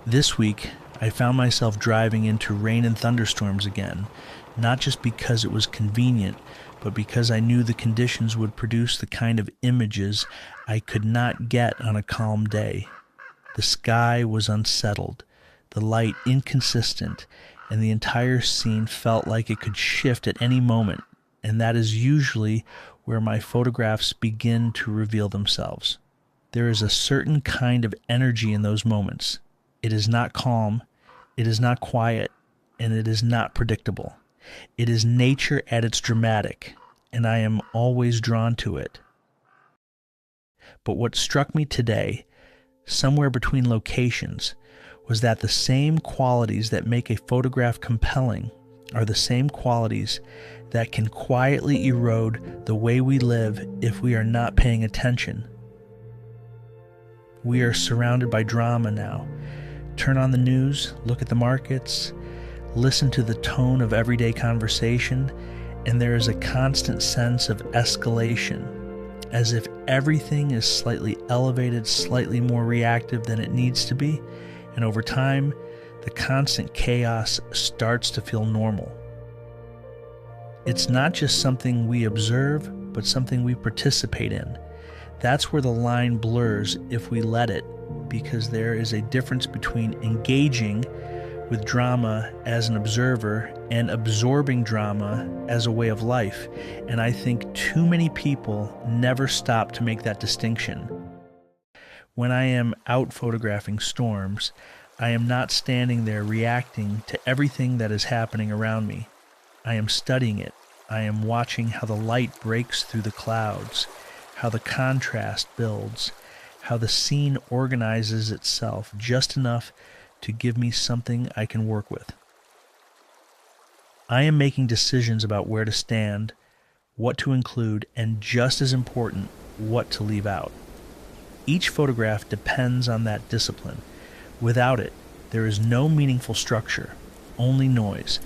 This week, I found myself driving into rain and thunderstorms again, not just because it was convenient, but because I knew the conditions would produce the kind of images I could not get on a calm day. The sky was unsettled, the light inconsistent, and the entire scene felt like it could shift at any moment, and that is usually where my photographs begin to reveal themselves. There is a certain kind of energy in those moments. It is not calm, it is not quiet, and it is not predictable. It is nature at its dramatic, and I am always drawn to it. But what struck me today, somewhere between locations, was that the same qualities that make a photograph compelling are the same qualities that can quietly erode the way we live if we are not paying attention. We are surrounded by drama now. Turn on the news, look at the markets, listen to the tone of everyday conversation, and there is a constant sense of escalation, as if everything is slightly elevated, slightly more reactive than it needs to be, and over time, the constant chaos starts to feel normal. It's not just something we observe, but something we participate in. That's where the line blurs if we let it, because there is a difference between engaging with drama as an observer and absorbing drama as a way of life. And I think too many people never stop to make that distinction. When I am out photographing storms, I am not standing there reacting to everything that is happening around me. I am studying it. I am watching how the light breaks through the clouds, how the contrast builds, how the scene organizes itself just enough to give me something I can work with. I am making decisions about where to stand, what to include, and just as important, what to leave out. Each photograph depends on that discipline. Without it, there is no meaningful structure, only noise,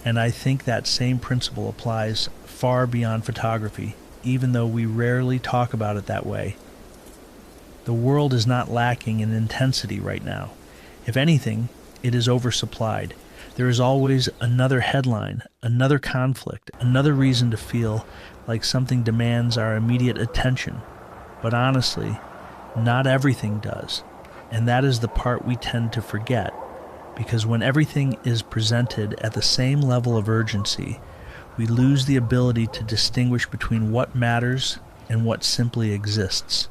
and I think that same principle applies far beyond photography, even though we rarely talk about it that way. The world is not lacking in intensity right now. If anything, it is oversupplied. There is always another headline, another conflict, another reason to feel like something demands our immediate attention. But honestly, not everything does. And that is the part we tend to forget, because when everything is presented at the same level of urgency, we lose the ability to distinguish between what matters and what simply exists.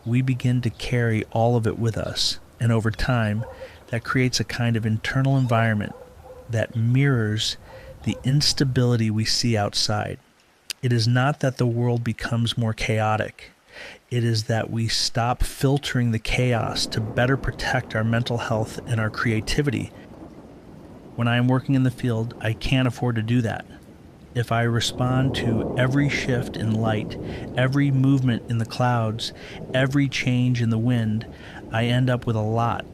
We begin to carry all of it with us, and over time, that creates a kind of internal environment that mirrors the instability we see outside. It is not that the world becomes more chaotic. It is that we stop filtering the chaos to better protect our mental health and our creativity. When I am working in the field, I can't afford to do that. If I respond to every shift in light, every movement in the clouds, every change in the wind, I end up with a lot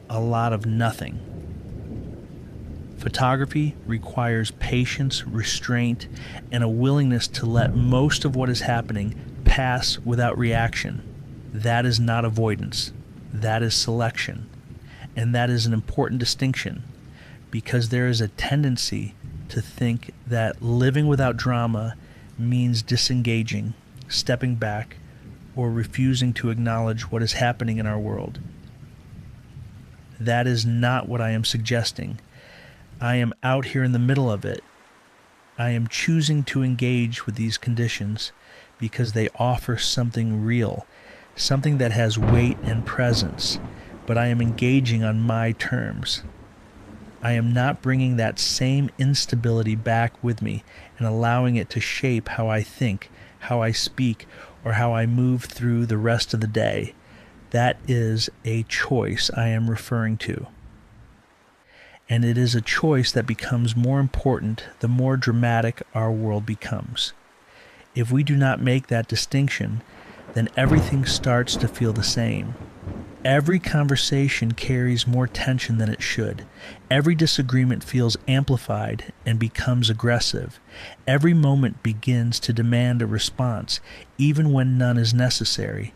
of nothing. Photography requires patience, restraint, and a willingness to let most of what is happening pass without reaction. That is not avoidance. That is selection. And that is an important distinction, because there is a tendency to think that living without drama means disengaging, stepping back, or refusing to acknowledge what is happening in our world. That is not what I am suggesting. I am out here in the middle of it. I am choosing to engage with these conditions because they offer something real, something that has weight and presence, but I am engaging on my terms. I am not bringing that same instability back with me and allowing it to shape how I think, how I speak, or how I move through the rest of the day. That is a choice I am referring to. And it is a choice that becomes more important the more dramatic our world becomes. If we do not make that distinction, then everything starts to feel the same. Every conversation carries more tension than it should. Every disagreement feels amplified and becomes aggressive. Every moment begins to demand a response, even when none is necessary.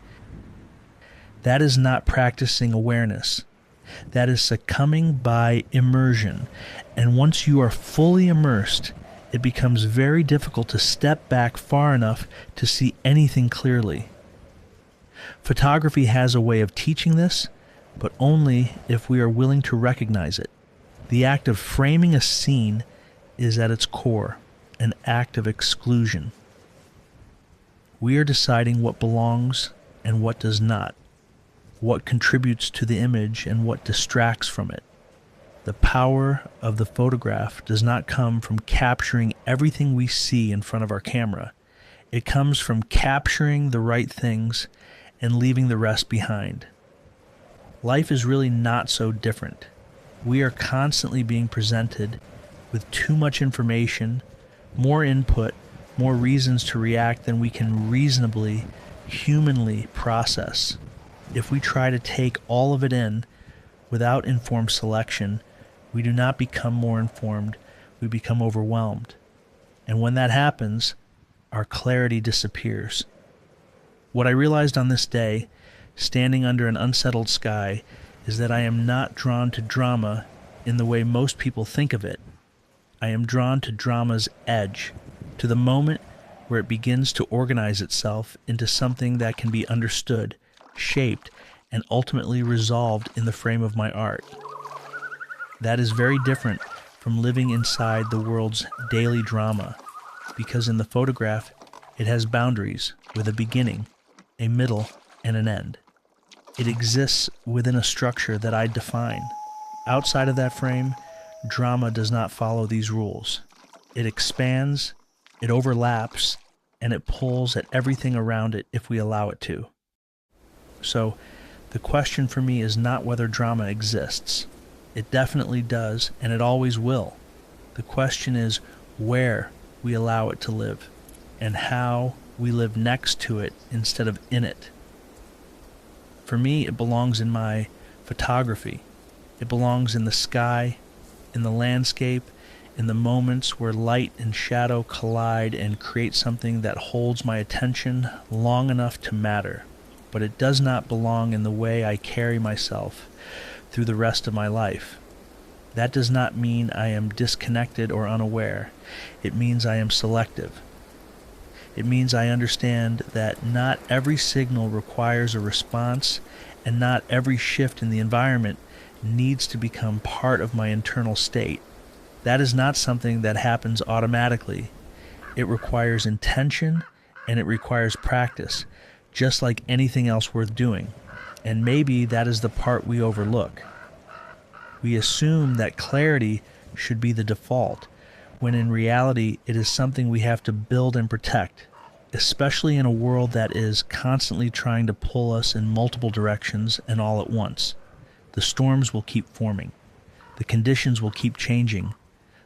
That is not practicing awareness. That is succumbing by immersion. And once you are fully immersed, it becomes very difficult to step back far enough to see anything clearly. Photography has a way of teaching this, but only if we are willing to recognize it. The act of framing a scene is at its core an act of exclusion. We are deciding what belongs and what does not, what contributes to the image and what distracts from it. The power of the photograph does not come from capturing everything we see in front of our camera. It comes from capturing the right things and leaving the rest behind. Life is really not so different. We are constantly being presented with too much information, more input, more reasons to react than we can reasonably, humanly process. If we try to take all of it in without informed selection, we do not become more informed, we become overwhelmed. And when that happens, our clarity disappears. What I realized on this day, standing under an unsettled sky, is that I am not drawn to drama in the way most people think of it. I am drawn to drama's edge, to the moment where it begins to organize itself into something that can be understood, shaped, and ultimately resolved in the frame of my art. That is very different from living inside the world's daily drama, because in the photograph, it has boundaries with a beginning, a middle, and an end. It exists within a structure that I define. Outside of that frame, drama does not follow these rules. It expands, it overlaps, and it pulls at everything around it if we allow it to. So, the question for me is not whether drama exists. It definitely does, and it always will. The question is where we allow it to live, and how we live next to it instead of in it. For me, it belongs in my photography. It belongs in the sky, in the landscape, in the moments where light and shadow collide and create something that holds my attention long enough to matter. But it does not belong in the way I carry myself through the rest of my life. That does not mean I am disconnected or unaware. It means I am selective. It means I understand that not every signal requires a response, and not every shift in the environment needs to become part of my internal state. That is not something that happens automatically. It requires intention, and it requires practice, just like anything else worth doing. And maybe that is the part we overlook. We assume that clarity should be the default, when in reality it is something we have to build and protect, especially in a world that is constantly trying to pull us in multiple directions and all at once. The storms will keep forming. The conditions will keep changing.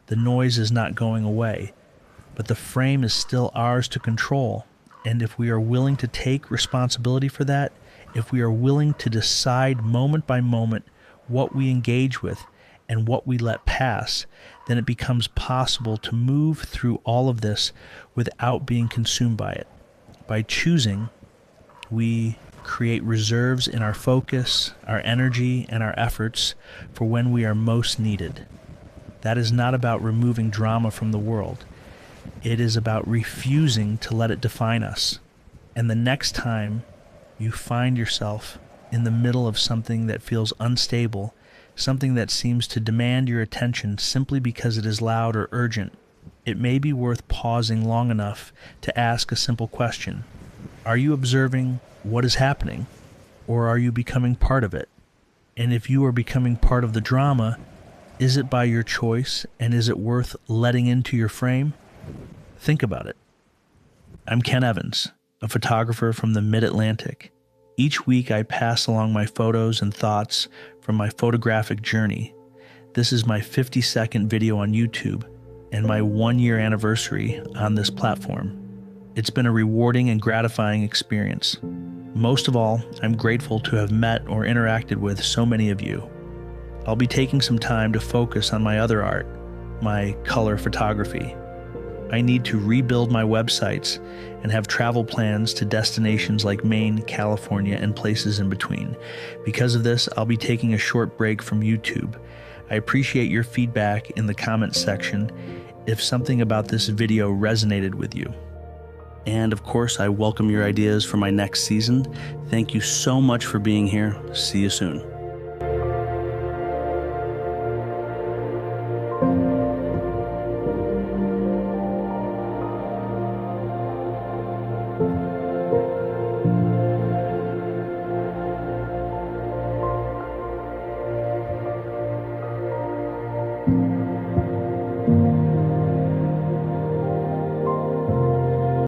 The noise is not going away, but the frame is still ours to control. And if we are willing to take responsibility for that, if we are willing to decide moment by moment what we engage with and what we let pass, then it becomes possible to move through all of this without being consumed by it. By choosing, we create reserves in our focus, our energy, and our efforts for when we are most needed. That is not about removing drama from the world. It is about refusing to let it define us. And the next time you find yourself in the middle of something that feels unstable, something that seems to demand your attention simply because it is loud or urgent, it may be worth pausing long enough to ask a simple question. Are you observing what is happening, or are you becoming part of it? And if you are becoming part of the drama, is it by your choice, and is it worth letting into your frame? Think about it. I'm Ken Evans, a photographer from the Mid-Atlantic. Each week I pass along my photos and thoughts from my photographic journey. This is my 50-second video on YouTube and my 1-year anniversary on this platform. It's been a rewarding and gratifying experience. Most of all, I'm grateful to have met or interacted with so many of you. I'll be taking some time to focus on my other art, my color photography. I need to rebuild my websites and have travel plans to destinations like Maine, California, and places in between. Because of this, I'll be taking a short break from YouTube. I appreciate your feedback in the comments section if something about this video resonated with you. And of course, I welcome your ideas for my next season. Thank you so much for being here. See you soon.